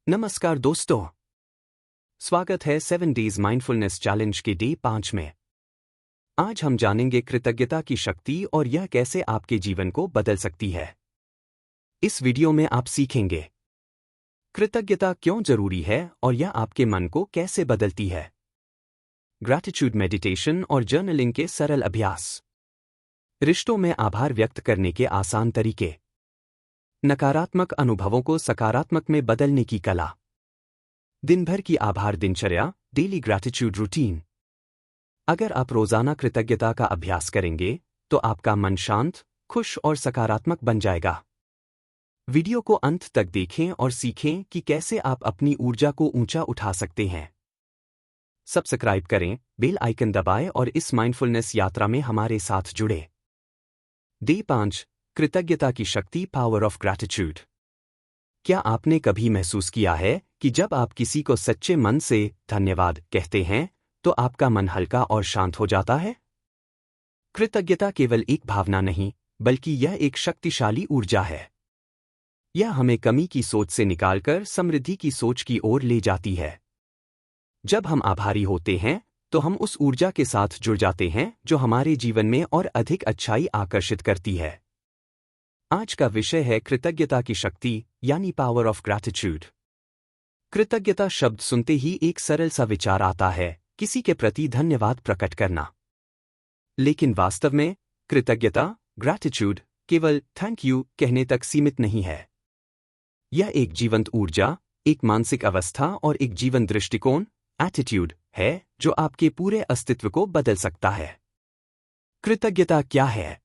नमस्कार दोस्तों, स्वागत है 7 डेज माइंडफुलनेस चैलेंज के डे 5 में। आज हम जानेंगे कृतज्ञता की शक्ति और यह कैसे आपके जीवन को बदल सकती है। इस वीडियो में आप सीखेंगे कृतज्ञता क्यों जरूरी है और यह आपके मन को कैसे बदलती है। ग्रैटिट्यूड मेडिटेशन और जर्नलिंग के सरल अभ्यास, रिश्तों में आभार व्यक्त करने के आसान तरीके, नकारात्मक अनुभवों को सकारात्मक में बदलने की कला, दिन भर की आभार दिनचर्या, डेली ग्रैटिट्यूड रूटीन। अगर आप रोजाना कृतज्ञता का अभ्यास करेंगे तो आपका मन शांत, खुश और सकारात्मक बन जाएगा। वीडियो को अंत तक देखें और सीखें कि कैसे आप अपनी ऊर्जा को ऊंचा उठा सकते हैं। सब्सक्राइब करें, बेल आइकन दबाएं और इस माइंडफुलनेस यात्रा में हमारे साथ जुड़े। डे 5, कृतज्ञता की शक्ति, पावर ऑफ ग्रैटिट्यूड। क्या आपने कभी महसूस किया है कि जब आप किसी को सच्चे मन से धन्यवाद कहते हैं तो आपका मन हल्का और शांत हो जाता है? कृतज्ञता केवल एक भावना नहीं, बल्कि यह एक शक्तिशाली ऊर्जा है। यह हमें कमी की सोच से निकालकर समृद्धि की सोच की ओर ले जाती है। जब हम आभारी होते हैं तो हम उस ऊर्जा के साथ जुड़ जाते हैं जो हमारे जीवन में और अधिक अच्छाई आकर्षित करती है। आज का विषय है कृतज्ञता की शक्ति, यानी पावर ऑफ ग्रैटिट्यूड। कृतज्ञता शब्द सुनते ही एक सरल सा विचार आता है, किसी के प्रति धन्यवाद प्रकट करना। लेकिन वास्तव में कृतज्ञता, ग्रैटिट्यूड, केवल थैंक यू कहने तक सीमित नहीं है। यह एक जीवंत ऊर्जा, एक मानसिक अवस्था और एक जीवन दृष्टिकोण, एटीट्यूड है जो आपके पूरे अस्तित्व को बदल सकता है। कृतज्ञता क्या है?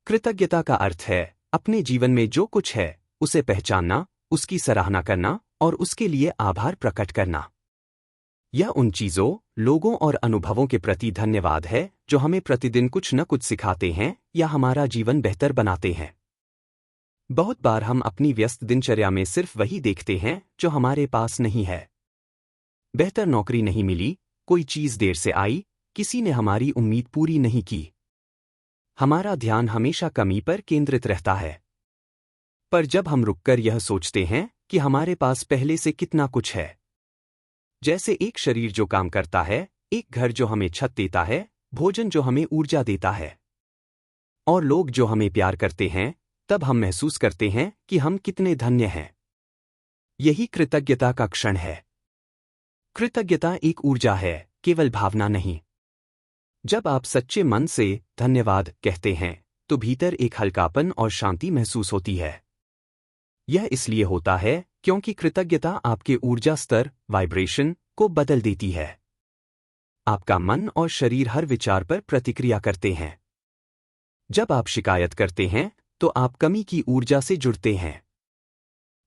कृतज्ञता का अर्थ है अपने जीवन में जो कुछ है उसे पहचानना, उसकी सराहना करना और उसके लिए आभार प्रकट करना। यह उन चीजों, लोगों और अनुभवों के प्रति धन्यवाद है जो हमें प्रतिदिन कुछ न कुछ सिखाते हैं या हमारा जीवन बेहतर बनाते हैं। बहुत बार हम अपनी व्यस्त दिनचर्या में सिर्फ वही देखते हैं जो हमारे पास नहीं है। बेहतर नौकरी नहीं मिली, कोई चीज देर से आई, किसी ने हमारी उम्मीद पूरी नहीं की। हमारा ध्यान हमेशा कमी पर केंद्रित रहता है। पर जब हम रुककर यह सोचते हैं कि हमारे पास पहले से कितना कुछ है, जैसे एक शरीर जो काम करता है, एक घर जो हमें छत देता है, भोजन जो हमें ऊर्जा देता है, और लोग जो हमें प्यार करते हैं, तब हम महसूस करते हैं कि हम कितने धन्य हैं। यही कृतज्ञता का क्षण है। कृतज्ञता एक ऊर्जा है, केवल भावना नहीं। जब आप सच्चे मन से धन्यवाद कहते हैं तो भीतर एक हल्कापन और शांति महसूस होती है। यह इसलिए होता है क्योंकि कृतज्ञता आपके ऊर्जा स्तर, वाइब्रेशन को बदल देती है। आपका मन और शरीर हर विचार पर प्रतिक्रिया करते हैं। जब आप शिकायत करते हैं तो आप कमी की ऊर्जा से जुड़ते हैं।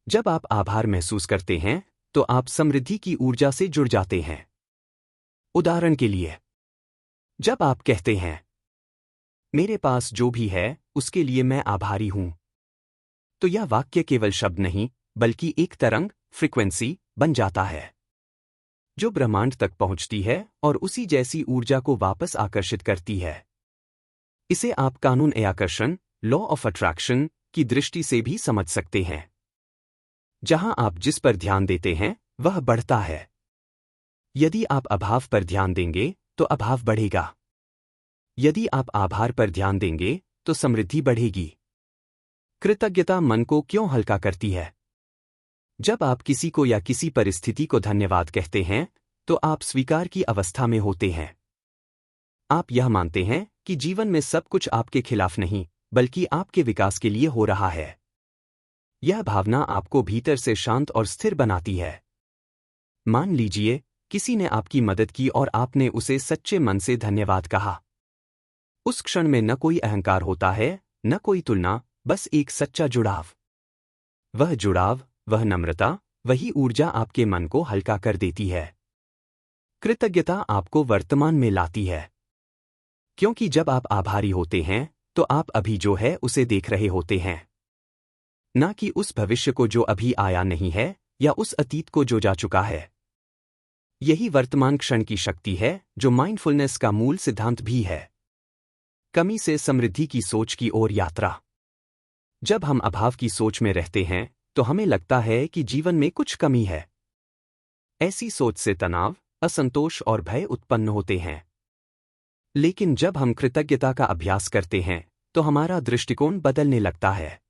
जब आप आभार महसूस करते हैं तो आप समृद्धि की ऊर्जा से जुड़ जाते हैं। उदाहरण के लिए, जब आप कहते हैं मेरे पास जो भी है उसके लिए मैं आभारी हूं, तो यह वाक्य केवल शब्द नहीं बल्कि एक तरंग, फ्रीक्वेंसी बन जाता है जो ब्रह्मांड तक पहुंचती है और उसी जैसी ऊर्जा को वापस आकर्षित करती है। इसे आप कानून आकर्षण, लॉ ऑफ अट्रैक्शन की दृष्टि से भी समझ सकते हैं। जहां आप जिस पर ध्यान देते हैं वह बढ़ता है। यदि आप अभाव पर ध्यान देंगे तो अभाव बढ़ेगा। यदि आप आभार पर ध्यान देंगे तो समृद्धि बढ़ेगी। कृतज्ञता मन को क्यों हल्का करती है? जब आप किसी को या किसी परिस्थिति को धन्यवाद कहते हैं तो आप स्वीकार की अवस्था में होते हैं। आप यह मानते हैं कि जीवन में सब कुछ आपके खिलाफ नहीं बल्कि आपके विकास के लिए हो रहा है। यह भावना आपको भीतर से शांत और स्थिर बनाती है। मान लीजिए किसी ने आपकी मदद की और आपने उसे सच्चे मन से धन्यवाद कहा। उस क्षण में न कोई अहंकार होता है, न कोई तुलना, बस एक सच्चा जुड़ाव। वह जुड़ाव, वह नम्रता, वही ऊर्जा आपके मन को हल्का कर देती है। कृतज्ञता आपको वर्तमान में लाती है, क्योंकि जब आप आभारी होते हैं तो आप अभी जो है उसे देख रहे होते हैं, न कि उस भविष्य को जो अभी आया नहीं है या उस अतीत को जो जा चुका है। यही वर्तमान क्षण की शक्ति है जो माइंडफुलनेस का मूल सिद्धांत भी है। कमी से समृद्धि की सोच की ओर यात्रा। जब हम अभाव की सोच में रहते हैं तो हमें लगता है कि जीवन में कुछ कमी है। ऐसी सोच से तनाव, असंतोष और भय उत्पन्न होते हैं। लेकिन जब हम कृतज्ञता का अभ्यास करते हैं तो हमारा दृष्टिकोण बदलने लगता है।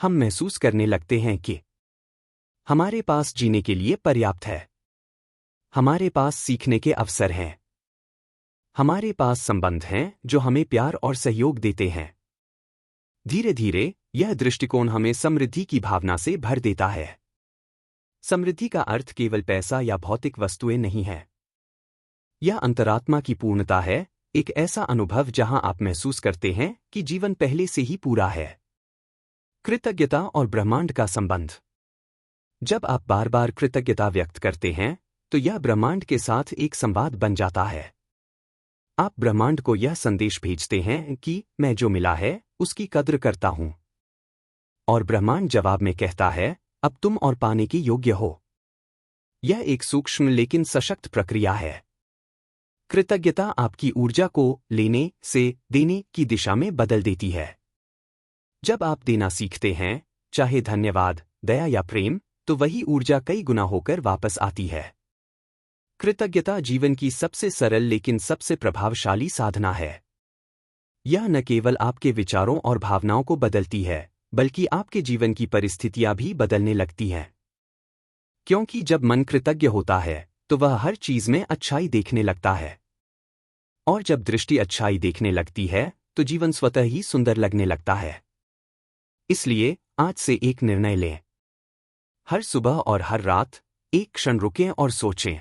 हम महसूस करने लगते हैं कि हमारे पास जीने के लिए पर्याप्त है, हमारे पास सीखने के अवसर हैं, हमारे पास संबंध हैं जो हमें प्यार और सहयोग देते हैं। धीरे धीरे यह दृष्टिकोण हमें समृद्धि की भावना से भर देता है। समृद्धि का अर्थ केवल पैसा या भौतिक वस्तुएं नहीं है। यह अंतरात्मा की पूर्णता है, एक ऐसा अनुभव जहां आप महसूस करते हैं कि जीवन पहले से ही पूरा है। कृतज्ञता और ब्रह्मांड का संबंध। जब आप बार बार कृतज्ञता व्यक्त करते हैं तो यह ब्रह्मांड के साथ एक संवाद बन जाता है। आप ब्रह्मांड को यह संदेश भेजते हैं कि मैं जो मिला है उसकी कद्र करता हूं। और ब्रह्मांड जवाब में कहता है, अब तुम और पाने के योग्य हो। यह एक सूक्ष्म लेकिन सशक्त प्रक्रिया है। कृतज्ञता आपकी ऊर्जा को लेने से देने की दिशा में बदल देती है। जब आप देना सीखते हैं, चाहे धन्यवाद, दया या प्रेम, तो वही ऊर्जा कई गुना होकर वापस आती है। कृतज्ञता जीवन की सबसे सरल लेकिन सबसे प्रभावशाली साधना है। यह न केवल आपके विचारों और भावनाओं को बदलती है, बल्कि आपके जीवन की परिस्थितियां भी बदलने लगती हैं। क्योंकि जब मन कृतज्ञ होता है तो वह हर चीज में अच्छाई देखने लगता है। और जब दृष्टि अच्छाई देखने लगती है तो जीवन स्वतः ही सुंदर लगने लगता है। इसलिए आज से एक निर्णय लें। हर सुबह और हर रात एक क्षण रुकें और सोचें,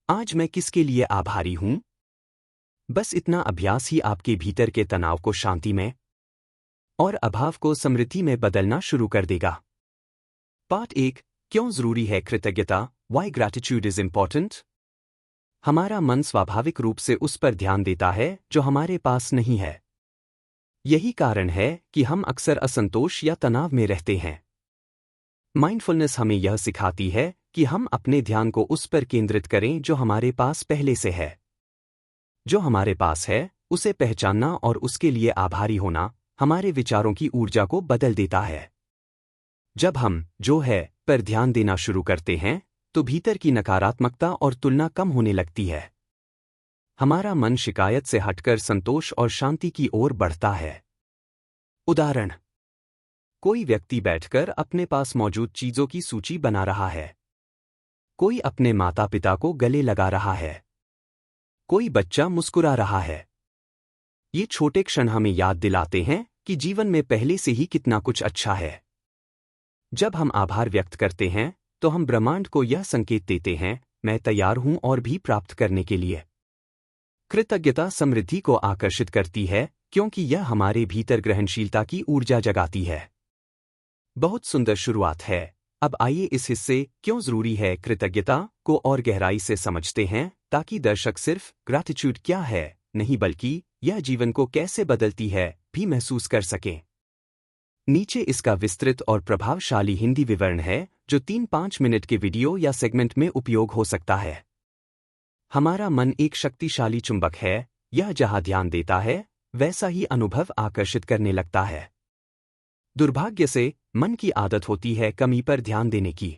आज मैं किसके लिए आभारी हूं? बस इतना अभ्यास ही आपके भीतर के तनाव को शांति में और अभाव को समृद्धि में बदलना शुरू कर देगा। पार्ट 1, क्यों जरूरी है कृतज्ञता? Why gratitude is important? हमारा मन स्वाभाविक रूप से उस पर ध्यान देता है जो हमारे पास नहीं है। यही कारण है कि हम अक्सर असंतोष या तनाव में रहते हैं। माइंडफुलनेस हमें यह सिखाती है कि हम अपने ध्यान को उस पर केंद्रित करें जो हमारे पास पहले से है। जो हमारे पास है उसे पहचानना और उसके लिए आभारी होना हमारे विचारों की ऊर्जा को बदल देता है। जब हम जो है पर ध्यान देना शुरू करते हैं तो भीतर की नकारात्मकता और तुलना कम होने लगती है। हमारा मन शिकायत से हटकर संतोष और शांति की ओर बढ़ता है। उदाहरण, कोई व्यक्ति बैठकर अपने पास मौजूद चीजों की सूची बना रहा है। कोई अपने माता पिता को गले लगा रहा है। कोई बच्चा मुस्कुरा रहा है। ये छोटे क्षण हमें याद दिलाते हैं कि जीवन में पहले से ही कितना कुछ अच्छा है। जब हम आभार व्यक्त करते हैं तो हम ब्रह्मांड को यह संकेत देते हैं, मैं तैयार हूं और भी प्राप्त करने के लिए। कृतज्ञता समृद्धि को आकर्षित करती है क्योंकि यह हमारे भीतर ग्रहणशीलता की ऊर्जा जगाती है। बहुत सुंदर शुरुआत है। अब आइए इस हिस्से क्यों जरूरी है कृतज्ञता को और गहराई से समझते हैं, ताकि दर्शक सिर्फ ग्रैटिट्यूड क्या है नहीं बल्कि यह जीवन को कैसे बदलती है भी महसूस कर सकें। नीचे इसका विस्तृत और प्रभावशाली हिंदी विवरण है जो 3-5 मिनट के वीडियो या सेगमेंट में उपयोग हो सकता है। हमारा मन एक शक्तिशाली चुंबक है, यह जहां ध्यान देता है वैसा ही अनुभव आकर्षित करने लगता है। दुर्भाग्य से मन की आदत होती है कमी पर ध्यान देने की।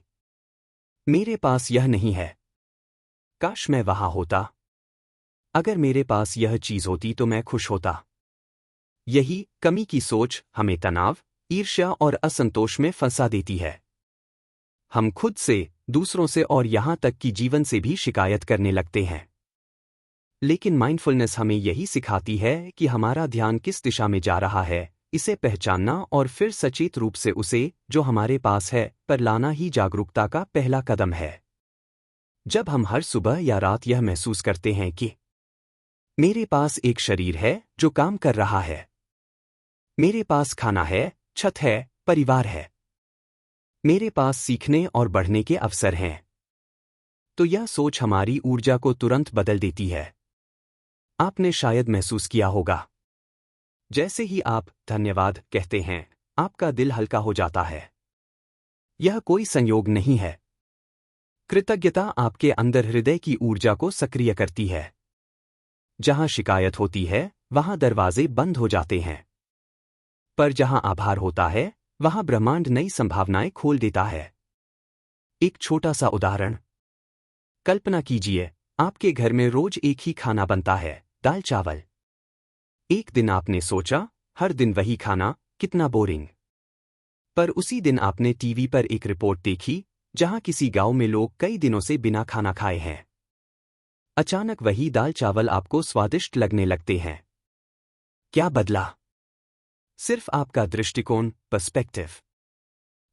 मेरे पास यह नहीं है, काश मैं वहां होता, अगर मेरे पास यह चीज होती तो मैं खुश होता। यही कमी की सोच हमें तनाव, ईर्ष्या और असंतोष में फंसा देती है। हम खुद से, दूसरों से और यहां तक कि जीवन से भी शिकायत करने लगते हैं। लेकिन माइंडफुलनेस हमें यही सिखाती है कि हमारा ध्यान किस दिशा में जा रहा है, इसे पहचानना और फिर सचेत रूप से उसे, जो हमारे पास है, पर लाना ही जागरूकता का पहला कदम है। जब हम हर सुबह या रात यह महसूस करते हैं कि मेरे पास एक शरीर है जो काम कर रहा है, मेरे पास खाना है, छत है, परिवार है, मेरे पास सीखने और बढ़ने के अवसर हैं, तो यह सोच हमारी ऊर्जा को तुरंत बदल देती है। आपने शायद महसूस किया होगा, जैसे ही आप धन्यवाद कहते हैं, आपका दिल हल्का हो जाता है। यह कोई संयोग नहीं है। कृतज्ञता आपके अंदर हृदय की ऊर्जा को सक्रिय करती है। जहां शिकायत होती है, वहां दरवाजे बंद हो जाते हैं। पर जहां आभार होता है, वहां ब्रह्मांड नई संभावनाएं खोल देता है। एक छोटा सा उदाहरण। कल्पना कीजिए, आपके घर में रोज एक ही खाना बनता है, दाल चावल। एक दिन आपने सोचा, हर दिन वही खाना, कितना बोरिंग। पर उसी दिन आपने टीवी पर एक रिपोर्ट देखी, जहां किसी गांव में लोग कई दिनों से बिना खाना खाए हैं। अचानक वही दाल चावल आपको स्वादिष्ट लगने लगते हैं। क्या बदला? सिर्फ आपका दृष्टिकोण, पर्सपेक्टिव।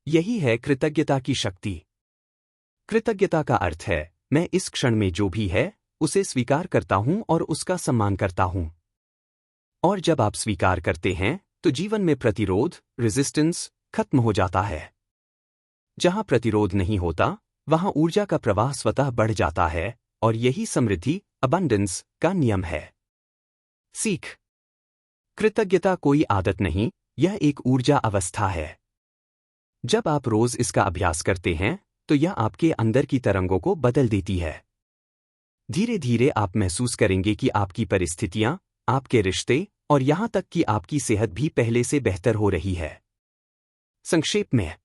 यही है कृतज्ञता की शक्ति। कृतज्ञता का अर्थ है, मैं इस क्षण में जो भी है, उसे स्वीकार करता हूं और उसका सम्मान करता हूं। और जब आप स्वीकार करते हैं, तो जीवन में प्रतिरोध, रेजिस्टेंस, खत्म हो जाता है। जहां प्रतिरोध नहीं होता, वहां ऊर्जा का प्रवाह स्वतः बढ़ जाता है, और यही समृद्धि, अबंडेंस का नियम है। सीख। कृतज्ञता कोई आदत नहीं, यह एक ऊर्जा अवस्था है। जब आप रोज इसका अभ्यास करते हैं, तो यह आपके अंदर की तरंगों को बदल देती है। धीरे धीरे आप महसूस करेंगे कि आपकी परिस्थितियां, आपके रिश्ते और यहां तक कि आपकी सेहत भी पहले से बेहतर हो रही है। संक्षेप में,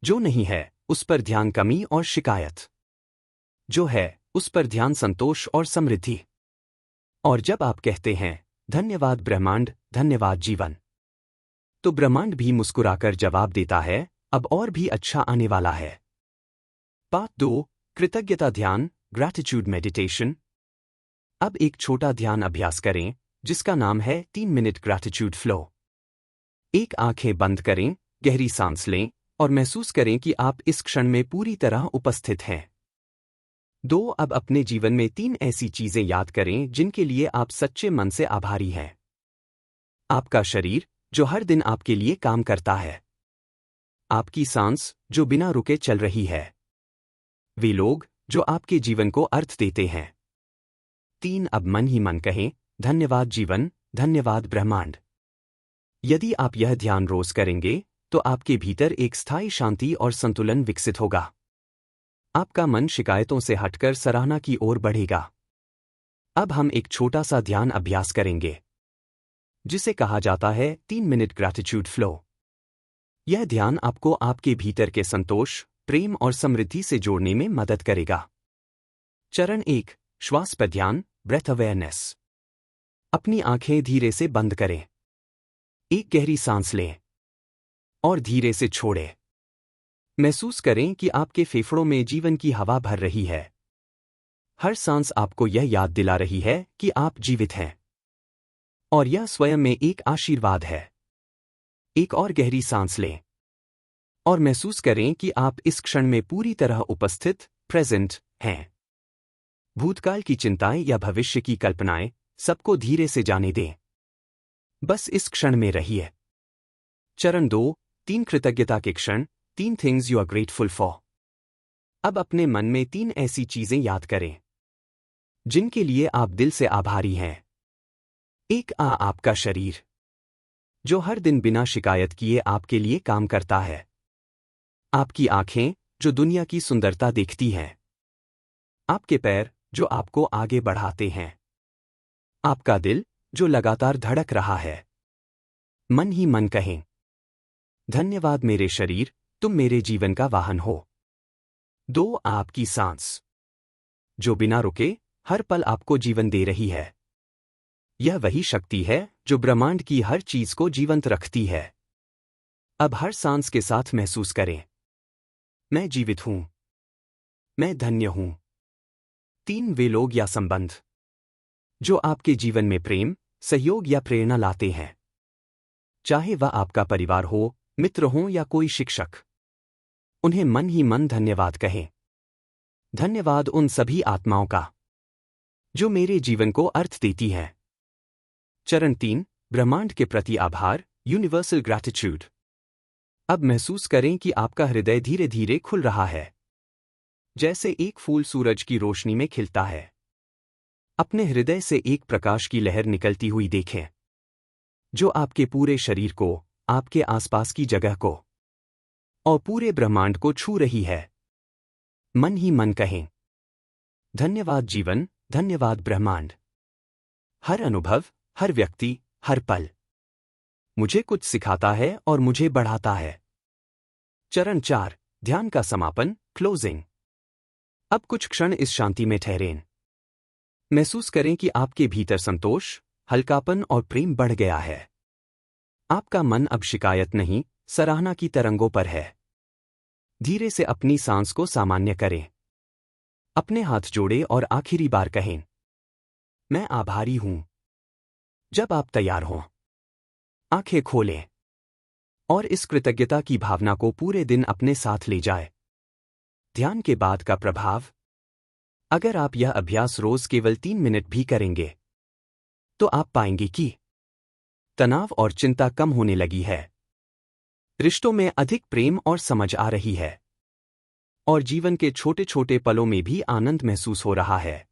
जो नहीं है, उस पर ध्यान कमी और शिकायत। जो है, उस पर ध्यान संतोष और समृद्धि। और जब आप कहते हैं, धन्यवाद ब्रह्मांड, धन्यवाद जीवन, तो ब्रह्मांड भी मुस्कुराकर जवाब देता है, अब और भी अच्छा आने वाला है। पार्ट 2, कृतज्ञता ध्यान, ग्रैटिट्यूड मेडिटेशन। अब एक छोटा ध्यान अभ्यास करें, जिसका नाम है 3 मिनट ग्रैटिट्यूड फ्लो। एक आंखें बंद करें, गहरी सांस लें, और महसूस करें कि आप इस क्षण में पूरी तरह उपस्थित हैं। 2, अब अपने जीवन में 3 ऐसी चीजें याद करें जिनके लिए आप सच्चे मन से आभारी हैं। आपका शरीर, जो हर दिन आपके लिए काम करता है। आपकी सांस, जो बिना रुके चल रही है। वे लोग, जो आपके जीवन को अर्थ देते हैं। 3, अब मन ही मन कहें, धन्यवाद जीवन, धन्यवाद ब्रह्मांड। यदि आप यह ध्यान रोज करेंगे, तो आपके भीतर एक स्थायी शांति और संतुलन विकसित होगा। आपका मन शिकायतों से हटकर सराहना की ओर बढ़ेगा। अब हम एक छोटा सा ध्यान अभ्यास करेंगे, जिसे कहा जाता है 3 मिनट ग्रैटिट्यूड फ्लो। यह ध्यान आपको आपके भीतर के संतोष, प्रेम और समृद्धि से जोड़ने में मदद करेगा। चरण 1, श्वास पर ध्यान, ब्रेथ अवेयरनेस। अपनी आंखें धीरे से बंद करें। एक गहरी सांस लें और धीरे से छोड़ें। महसूस करें कि आपके फेफड़ों में जीवन की हवा भर रही है। हर सांस आपको यह याद दिला रही है कि आप जीवित हैं, और यह स्वयं में एक आशीर्वाद है। एक और गहरी सांस लें और महसूस करें कि आप इस क्षण में पूरी तरह उपस्थित, प्रेजेंट हैं। भूतकाल की चिंताएं या भविष्य की कल्पनाएं, सबको धीरे से जाने दें। बस इस क्षण में रहिए। चरण 2, 3 कृतज्ञता के क्षण, 3 things you are grateful for. अब अपने मन में 3 ऐसी चीजें याद करें, जिनके लिए आप दिल से आभारी हैं। 1, आपका शरीर, जो हर दिन बिना शिकायत किए आपके लिए काम करता है। आपकी आंखें, जो दुनिया की सुंदरता देखती हैं। आपके पैर, जो आपको आगे बढ़ाते हैं। आपका दिल, जो लगातार धड़क रहा है। मन ही मन कहें, धन्यवाद मेरे शरीर, तुम मेरे जीवन का वाहन हो। 2, आपकी सांस, जो बिना रुके हर पल आपको जीवन दे रही है। यह वही शक्ति है जो ब्रह्मांड की हर चीज को जीवंत रखती है। अब हर सांस के साथ महसूस करें, मैं जीवित हूं, मैं धन्य हूं। 3, वे लोग या संबंध, जो आपके जीवन में प्रेम, सहयोग या प्रेरणा लाते हैं। चाहे वह आपका परिवार हो, मित्र हो या कोई शिक्षक, उन्हें मन ही मन धन्यवाद कहें। धन्यवाद उन सभी आत्माओं का, जो मेरे जीवन को अर्थ देती हैं। चरण 3, ब्रह्मांड के प्रति आभार, यूनिवर्सल ग्रैटिट्यूड। अब महसूस करें कि आपका हृदय धीरे धीरे खुल रहा है, जैसे एक फूल सूरज की रोशनी में खिलता है। अपने हृदय से एक प्रकाश की लहर निकलती हुई देखें, जो आपके पूरे शरीर को, आपके आसपास की जगह को और पूरे ब्रह्मांड को छू रही है। मन ही मन कहें, धन्यवाद जीवन, धन्यवाद ब्रह्मांड। हर अनुभव, हर व्यक्ति, हर पल, मुझे कुछ सिखाता है और मुझे बढ़ाता है। चरण 4, ध्यान का समापन, क्लोजिंग। अब कुछ क्षण इस शांति में ठहरें। महसूस करें कि आपके भीतर संतोष, हल्कापन और प्रेम बढ़ गया है। आपका मन अब शिकायत नहीं, सराहना की तरंगों पर है। धीरे से अपनी सांस को सामान्य करें। अपने हाथ जोड़े और आखिरी बार कहें, मैं आभारी हूं। जब आप तैयार हों, आंखें खोलें और इस कृतज्ञता की भावना को पूरे दिन अपने साथ ले जाएं। ध्यान के बाद का प्रभाव। अगर आप यह अभ्यास रोज केवल 3 मिनट भी करेंगे, तो आप पाएंगे कि तनाव और चिंता कम होने लगी है, रिश्तों में अधिक प्रेम और समझ आ रही है, और जीवन के छोटे छोटे पलों में भी आनंद महसूस हो रहा है।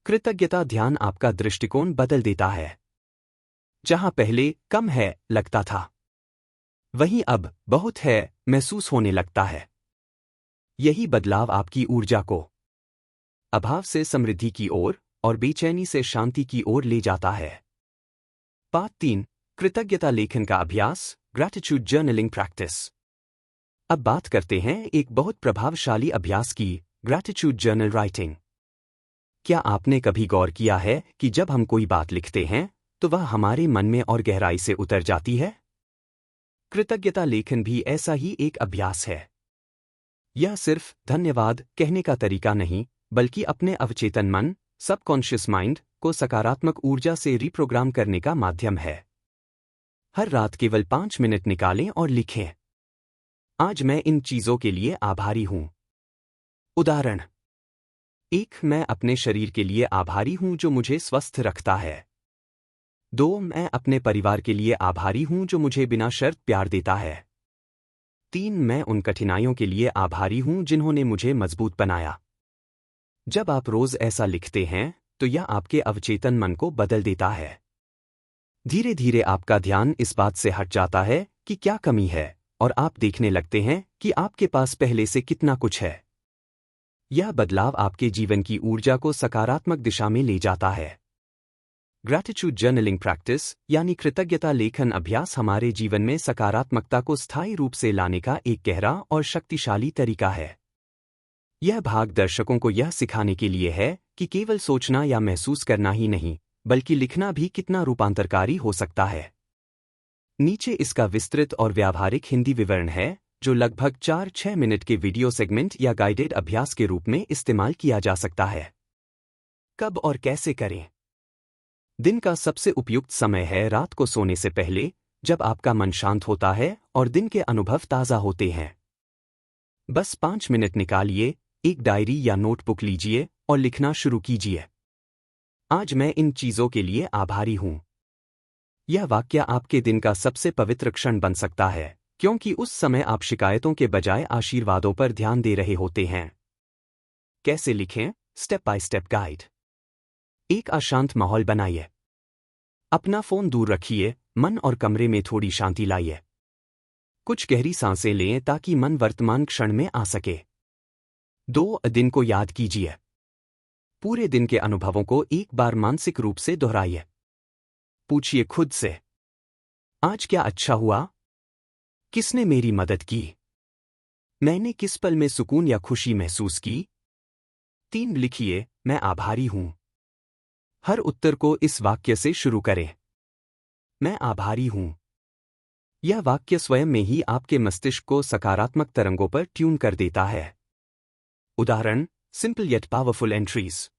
कृतज्ञता ध्यान आपका दृष्टिकोण बदल देता है। जहां पहले कम है लगता था, वहीं अब बहुत है महसूस होने लगता है। यही बदलाव आपकी ऊर्जा को अभाव से समृद्धि की ओर और बेचैनी से शांति की ओर ले जाता है। पाठ 3, कृतज्ञता लेखन का अभ्यास, ग्रैटिट्यूड जर्नलिंग प्रैक्टिस। अब बात करते हैं एक बहुत प्रभावशाली अभ्यास की, ग्रैटिट्यूड जर्नल राइटिंग। क्या आपने कभी गौर किया है कि जब हम कोई बात लिखते हैं तो वह हमारे मन में और गहराई से उतर जाती है? कृतज्ञता लेखन भी ऐसा ही एक अभ्यास है। यह सिर्फ धन्यवाद कहने का तरीका नहीं, बल्कि अपने अवचेतन मन, सबकॉन्शियस माइंड को सकारात्मक ऊर्जा से रिप्रोग्राम करने का माध्यम है। हर रात केवल 5 मिनट निकालें और लिखें, आज मैं इन चीजों के लिए आभारी हूं। उदाहरण 1, मैं अपने शरीर के लिए आभारी हूं जो मुझे स्वस्थ रखता है। 2, मैं अपने परिवार के लिए आभारी हूं जो मुझे बिना शर्त प्यार देता है। 3, मैं उन कठिनाइयों के लिए आभारी हूं जिन्होंने मुझे मजबूत बनाया। जब आप रोज ऐसा लिखते हैं, तो यह आपके अवचेतन मन को बदल देता है। धीरे धीरे आपका ध्यान इस बात से हट जाता है कि क्या कमी है, और आप देखने लगते हैं कि आपके पास पहले से कितना कुछ है। यह बदलाव आपके जीवन की ऊर्जा को सकारात्मक दिशा में ले जाता है। ग्रैटिट्यूड जर्नलिंग प्रैक्टिस यानी कृतज्ञता लेखन अभ्यास हमारे जीवन में सकारात्मकता को स्थायी रूप से लाने का एक गहरा और शक्तिशाली तरीका है। यह भाग दर्शकों को यह सिखाने के लिए है कि केवल सोचना या महसूस करना ही नहीं, बल्कि लिखना भी कितना रूपांतरकारी हो सकता है। नीचे इसका विस्तृत और व्यावहारिक हिंदी विवरण है, जो लगभग 4-6 मिनट के वीडियो सेगमेंट या गाइडेड अभ्यास के रूप में इस्तेमाल किया जा सकता है। कब और कैसे करें? दिन का सबसे उपयुक्त समय है रात को सोने से पहले, जब आपका मन शांत होता है और दिन के अनुभव ताज़ा होते हैं। बस 5 मिनट निकालिए, एक डायरी या नोटबुक लीजिए और लिखना शुरू कीजिए, आज मैं इन चीजों के लिए आभारी हूं। यह वाक्य आपके दिन का सबसे पवित्र क्षण बन सकता है, क्योंकि उस समय आप शिकायतों के बजाय आशीर्वादों पर ध्यान दे रहे होते हैं। कैसे लिखें? Step by step guide. एक अशांत माहौल बनाइए। अपना फोन दूर रखिए, मन और कमरे में थोड़ी शांति लाइए। कुछ गहरी सांसें लें ताकि मन वर्तमान क्षण में आ सके। 2, दिन को याद कीजिए। पूरे दिन के अनुभवों को एक बार मानसिक रूप से दोहराइए। पूछिए खुद से, आज क्या अच्छा हुआ? किसने मेरी मदद की? मैंने किस पल में सुकून या खुशी महसूस की? 3, लिखिए, मैं आभारी हूं। हर उत्तर को इस वाक्य से शुरू करें, मैं आभारी हूं। यह वाक्य स्वयं में ही आपके मस्तिष्क को सकारात्मक तरंगों पर ट्यून कर देता है। उदाहरण, सिंपल येट पावरफुल एंट्रीज।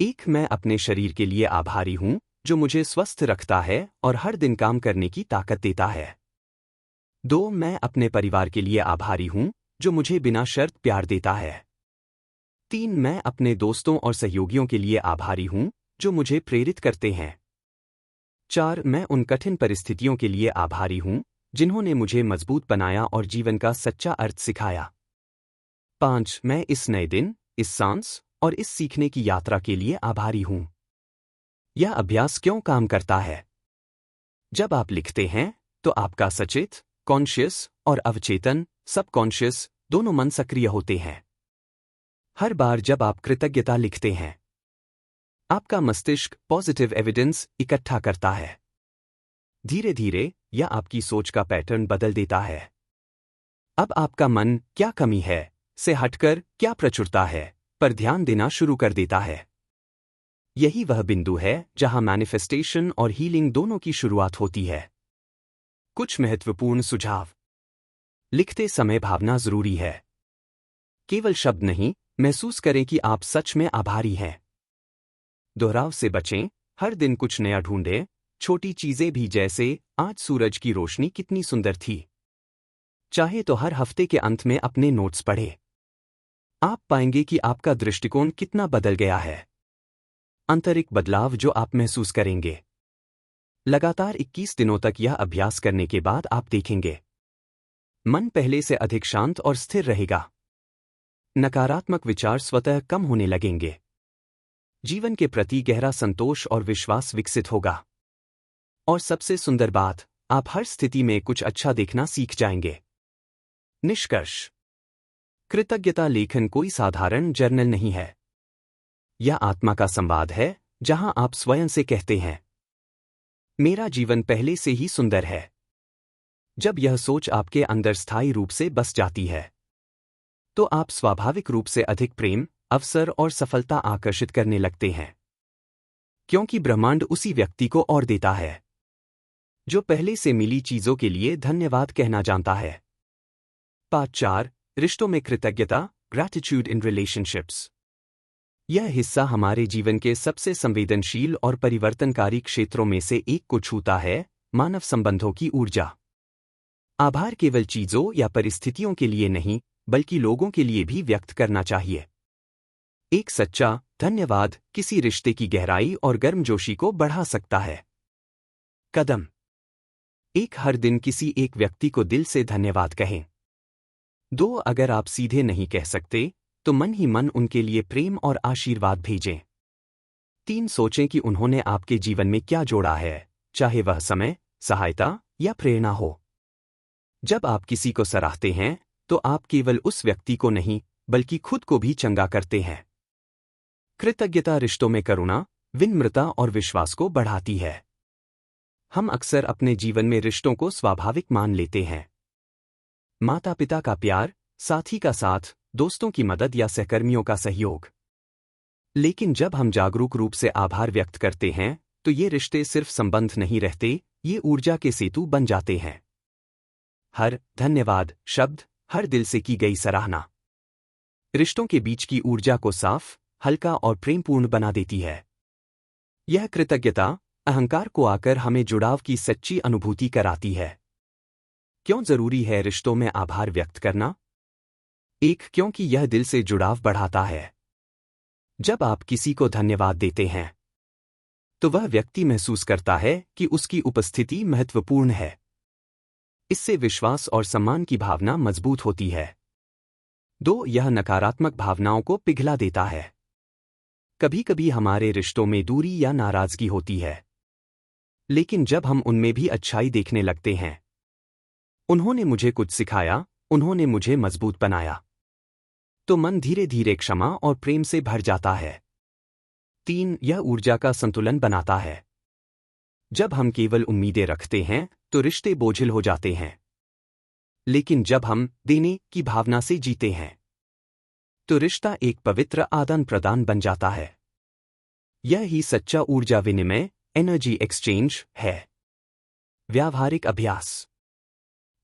1, मैं अपने शरीर के लिए आभारी हूं जो मुझे स्वस्थ रखता है और हर दिन काम करने की ताकत देता है। 2, मैं अपने परिवार के लिए आभारी हूं जो मुझे बिना शर्त प्यार देता है। 3, मैं अपने दोस्तों और सहयोगियों के लिए आभारी हूं जो मुझे प्रेरित करते हैं। 4, मैं उन कठिन परिस्थितियों के लिए आभारी हूं जिन्होंने मुझे मजबूत बनाया और जीवन का सच्चा अर्थ सिखाया। 5, मैं इस नए दिन, इस सांस और इस सीखने की यात्रा के लिए आभारी हूं। यह अभ्यास क्यों काम करता है? जब आप लिखते हैं, तो आपका सचेत, कॉन्शियस और अवचेतन, सबकॉन्शियस दोनों मन सक्रिय होते हैं। हर बार जब आप कृतज्ञता लिखते हैं, आपका मस्तिष्क पॉजिटिव एविडेंस इकट्ठा करता है। धीरे धीरे यह आपकी सोच का पैटर्न बदल देता है। अब आपका मन क्या कमी है से हटकर क्या प्रचुरता है पर ध्यान देना शुरू कर देता है। यही वह बिंदु है जहां मैनिफेस्टेशन और हीलिंग दोनों की शुरुआत होती है। कुछ महत्वपूर्ण सुझाव। लिखते समय भावना जरूरी है। केवल शब्द नहीं, महसूस करें कि आप सच में आभारी हैं। दोहराव से बचें, हर दिन कुछ नया ढूंढें, छोटी चीजें भी, जैसे आज सूरज की रोशनी कितनी सुंदर थी। चाहे तो हर हफ्ते के अंत में अपने नोट्स पढ़ें। आप पाएंगे कि आपका दृष्टिकोण कितना बदल गया है। आंतरिक बदलाव जो आप महसूस करेंगे। लगातार 21 दिनों तक यह अभ्यास करने के बाद आप देखेंगे मन पहले से अधिक शांत और स्थिर रहेगा। नकारात्मक विचार स्वतः कम होने लगेंगे। जीवन के प्रति गहरा संतोष और विश्वास विकसित होगा। और सबसे सुंदर बात, आप हर स्थिति में कुछ अच्छा देखना सीख जाएंगे। निष्कर्ष। कृतज्ञता लेखन कोई साधारण जर्नल नहीं है। यह आत्मा का संवाद है जहां आप स्वयं से कहते हैं, मेरा जीवन पहले से ही सुंदर है। जब यह सोच आपके अंदर स्थायी रूप से बस जाती है, तो आप स्वाभाविक रूप से अधिक प्रेम, अवसर और सफलता आकर्षित करने लगते हैं। क्योंकि ब्रह्मांड उसी व्यक्ति को और देता है जो पहले से मिली चीजों के लिए धन्यवाद कहना जानता है। पाठ 4, रिश्तों में कृतज्ञता, ग्रैटिट्यूड इन रिलेशनशिप्स। यह हिस्सा हमारे जीवन के सबसे संवेदनशील और परिवर्तनकारी क्षेत्रों में से एक को छूता है, मानव संबंधों की ऊर्जा। आभार केवल चीजों या परिस्थितियों के लिए नहीं, बल्कि लोगों के लिए भी व्यक्त करना चाहिए। एक सच्चा धन्यवाद किसी रिश्ते की गहराई और गर्मजोशी को बढ़ा सकता है। कदम 1, हर दिन किसी एक व्यक्ति को दिल से धन्यवाद कहें। 2, अगर आप सीधे नहीं कह सकते तो मन ही मन उनके लिए प्रेम और आशीर्वाद भेजें। 3, सोचें कि उन्होंने आपके जीवन में क्या जोड़ा है, चाहे वह समय, सहायता या प्रेरणा हो। जब आप किसी को सराहते हैं तो आप केवल उस व्यक्ति को नहीं, बल्कि खुद को भी चंगा करते हैं। कृतज्ञता रिश्तों में करुणा, विनम्रता और विश्वास को बढ़ाती है। हम अक्सर अपने जीवन में रिश्तों को स्वाभाविक मान लेते हैं। माता पिता का प्यार, साथी का साथ, दोस्तों की मदद या सहकर्मियों का सहयोग। लेकिन जब हम जागरूक रूप से आभार व्यक्त करते हैं तो ये रिश्ते सिर्फ संबंध नहीं रहते, ये ऊर्जा के सेतु बन जाते हैं। हर धन्यवाद शब्द, हर दिल से की गई सराहना रिश्तों के बीच की ऊर्जा को साफ, हल्का और प्रेमपूर्ण बना देती है। यह कृतज्ञता अहंकार को आकर हमें जुड़ाव की सच्ची अनुभूति कराती है। क्यों जरूरी है रिश्तों में आभार व्यक्त करना? 1, क्योंकि यह दिल से जुड़ाव बढ़ाता है। जब आप किसी को धन्यवाद देते हैं तो वह व्यक्ति महसूस करता है कि उसकी उपस्थिति महत्वपूर्ण है। इससे विश्वास और सम्मान की भावना मजबूत होती है। 2, यह नकारात्मक भावनाओं को पिघला देता है। कभी कभी हमारे रिश्तों में दूरी या नाराजगी होती है, लेकिन जब हम उनमें भी अच्छाई देखने लगते हैं, उन्होंने मुझे कुछ सिखाया, उन्होंने मुझे मजबूत बनाया, तो मन धीरे धीरे क्षमा और प्रेम से भर जाता है। 3, यह ऊर्जा का संतुलन बनाता है। जब हम केवल उम्मीदें रखते हैं तो रिश्ते बोझिल हो जाते हैं, लेकिन जब हम देने की भावना से जीते हैं तो रिश्ता एक पवित्र आदान प्रदान बन जाता है। यह ही सच्चा ऊर्जा विनिमय, एनर्जी एक्सचेंज है। व्यावहारिक अभ्यास।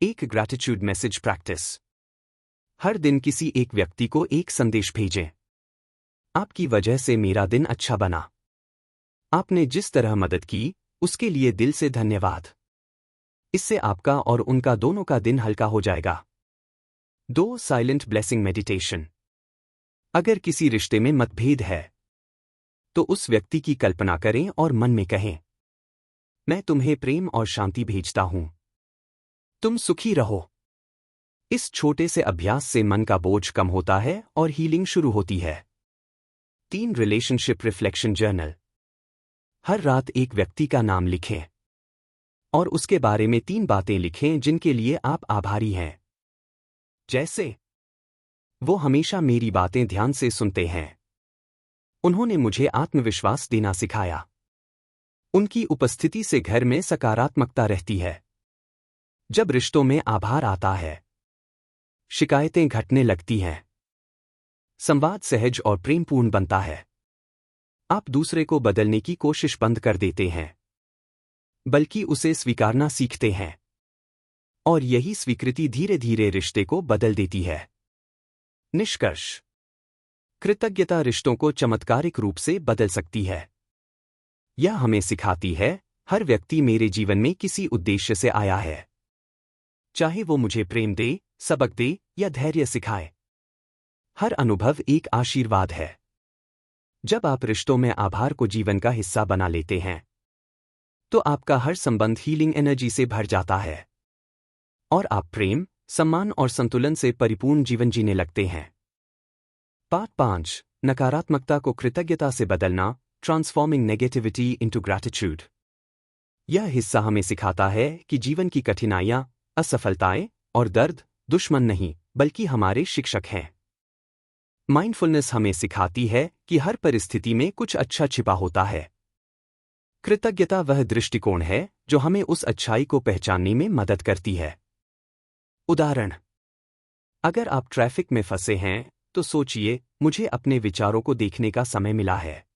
1, ग्रैटिट्यूड मैसेज प्रैक्टिस। हर दिन किसी एक व्यक्ति को एक संदेश भेजें। आपकी वजह से मेरा दिन अच्छा बना। आपने जिस तरह मदद की उसके लिए दिल से धन्यवाद। इससे आपका और उनका दोनों का दिन हल्का हो जाएगा। 2, साइलेंट ब्लेसिंग मेडिटेशन। अगर किसी रिश्ते में मतभेद है तो उस व्यक्ति की कल्पना करें और मन में कहें, मैं तुम्हें प्रेम और शांति भेजता हूं, तुम सुखी रहो। इस छोटे से अभ्यास से मन का बोझ कम होता है और हीलिंग शुरू होती है। 3, रिलेशनशिप रिफ्लेक्शन जर्नल। हर रात एक व्यक्ति का नाम लिखें और उसके बारे में 3 बातें लिखें जिनके लिए आप आभारी हैं। जैसे, वो हमेशा मेरी बातें ध्यान से सुनते हैं, उन्होंने मुझे आत्मविश्वास देना सिखाया, उनकी उपस्थिति से घर में सकारात्मकता रहती है। जब रिश्तों में आभार आता है, शिकायतें घटने लगती हैं। संवाद सहज और प्रेमपूर्ण बनता है। आप दूसरे को बदलने की कोशिश बंद कर देते हैं, बल्कि उसे स्वीकारना सीखते हैं। और यही स्वीकृति धीरे धीरे रिश्ते को बदल देती है। निष्कर्ष: कृतज्ञता रिश्तों को चमत्कारिक रूप से बदल सकती है। यह हमें सिखाती है, हर व्यक्ति मेरे जीवन में किसी उद्देश्य से आया है। चाहे वो मुझे प्रेम दे, सबक दे या धैर्य सिखाए, हर अनुभव एक आशीर्वाद है। जब आप रिश्तों में आभार को जीवन का हिस्सा बना लेते हैं, तो आपका हर संबंध हीलिंग एनर्जी से भर जाता है और आप प्रेम, सम्मान और संतुलन से परिपूर्ण जीवन जीने लगते हैं। पार्ट 5: नकारात्मकता को कृतज्ञता से बदलना, ट्रांसफॉर्मिंग नेगेटिविटी इनटू ग्रैटिट्यूड। यह हिस्सा हमें सिखाता है कि जीवन की कठिनाइयां, असफलताएं और दर्द दुश्मन नहीं, बल्कि हमारे शिक्षक हैं। माइंडफुलनेस हमें सिखाती है कि हर परिस्थिति में कुछ अच्छा छिपा होता है। कृतज्ञता वह दृष्टिकोण है जो हमें उस अच्छाई को पहचानने में मदद करती है। उदाहरण: अगर आप ट्रैफिक में फंसे हैं, तो सोचिए, मुझे अपने विचारों को देखने का समय मिला है।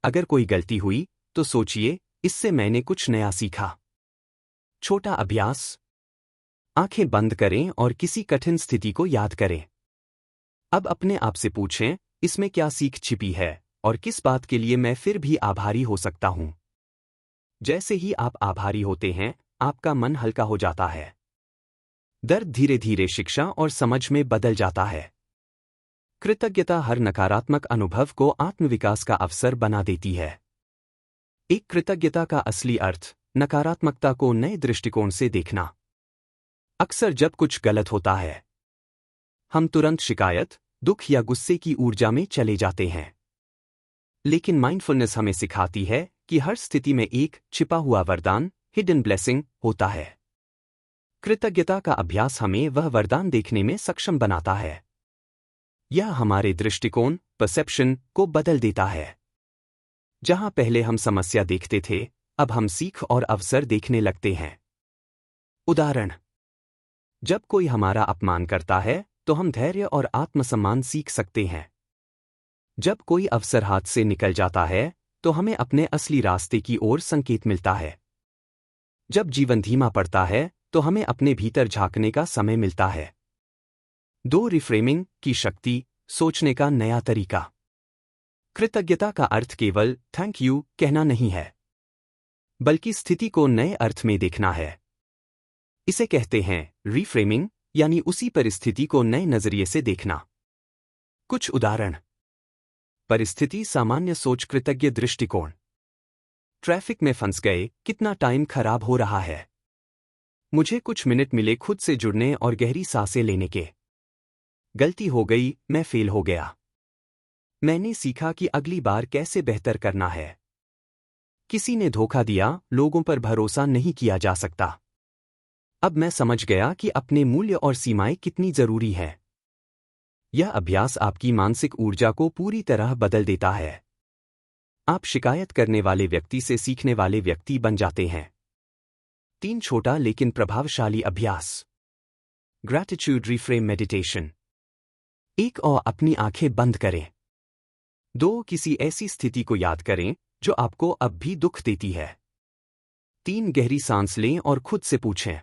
अगर कोई गलती हुई, तो सोचिए, इससे मैंने कुछ नया सीखा। छोटा अभ्यास: आंखें बंद करें और किसी कठिन स्थिति को याद करें। अब अपने आप से पूछें, इसमें क्या सीख छिपी है और किस बात के लिए मैं फिर भी आभारी हो सकता हूं। जैसे ही आप आभारी होते हैं, आपका मन हल्का हो जाता है। दर्द धीरे धीरे शिक्षा और समझ में बदल जाता है। कृतज्ञता हर नकारात्मक अनुभव को आत्मविकास का अवसर बना देती है। एक कृतज्ञता का असली अर्थ, नकारात्मकता को नए दृष्टिकोण से देखना। अक्सर जब कुछ गलत होता है, हम तुरंत शिकायत, दुख या गुस्से की ऊर्जा में चले जाते हैं। लेकिन माइंडफुलनेस हमें सिखाती है कि हर स्थिति में एक छिपा हुआ वरदान, हिडन ब्लेसिंग, होता है। कृतज्ञता का अभ्यास हमें वह वरदान देखने में सक्षम बनाता है। यह हमारे दृष्टिकोण, परसेप्शन को बदल देता है। जहां पहले हम समस्या देखते थे, अब हम सीख और अवसर देखने लगते हैं। उदाहरण: जब कोई हमारा अपमान करता है, तो हम धैर्य और आत्मसम्मान सीख सकते हैं। जब कोई अवसर हाथ से निकल जाता है, तो हमें अपने असली रास्ते की ओर संकेत मिलता है। जब जीवन धीमा पड़ता है, तो हमें अपने भीतर झांकने का समय मिलता है। रिफ्रेमिंग की शक्ति, सोचने का नया तरीका। कृतज्ञता का अर्थ केवल थैंक यू कहना नहीं है, बल्कि स्थिति को नए अर्थ में देखना है। इसे कहते हैं रिफ्रेमिंग, यानी उसी परिस्थिति को नए नजरिए से देखना। कुछ उदाहरण: परिस्थिति सामान्य सोच, कृतज्ञ दृष्टिकोण। ट्रैफिक में फंस गए, कितना टाइम खराब हो रहा है। मुझे कुछ मिनट मिले खुद से जुड़ने और गहरी सांसें लेने के। गलती हो गई, मैं फेल हो गया। मैंने सीखा कि अगली बार कैसे बेहतर करना है। किसी ने धोखा दिया, लोगों पर भरोसा नहीं किया जा सकता। अब मैं समझ गया कि अपने मूल्य और सीमाएं कितनी जरूरी हैं। यह अभ्यास आपकी मानसिक ऊर्जा को पूरी तरह बदल देता है। आप शिकायत करने वाले व्यक्ति से सीखने वाले व्यक्ति बन जाते हैं। 3 छोटा लेकिन प्रभावशाली अभ्यास। Gratitude reframe meditation. 1. और अपनी आंखें बंद करें। 2. किसी ऐसी स्थिति को याद करें जो आपको अब भी दुख देती है। 3. गहरी सांस लें और खुद से पूछें,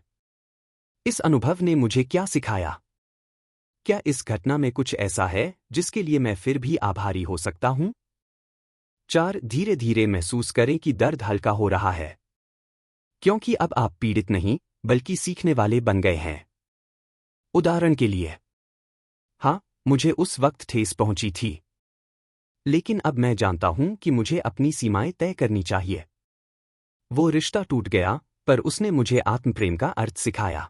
इस अनुभव ने मुझे क्या सिखाया? क्या इस घटना में कुछ ऐसा है जिसके लिए मैं फिर भी आभारी हो सकता हूं? 4. धीरे धीरे महसूस करें कि दर्द हल्का हो रहा है, क्योंकि अब आप पीड़ित नहीं, बल्कि सीखने वाले बन गए हैं। उदाहरण के लिए, हाँ, मुझे उस वक्त ठेस पहुंची थी, लेकिन अब मैं जानता हूं कि मुझे अपनी सीमाएं तय करनी चाहिए। वो रिश्ता टूट गया, पर उसने मुझे आत्मप्रेम का अर्थ सिखाया।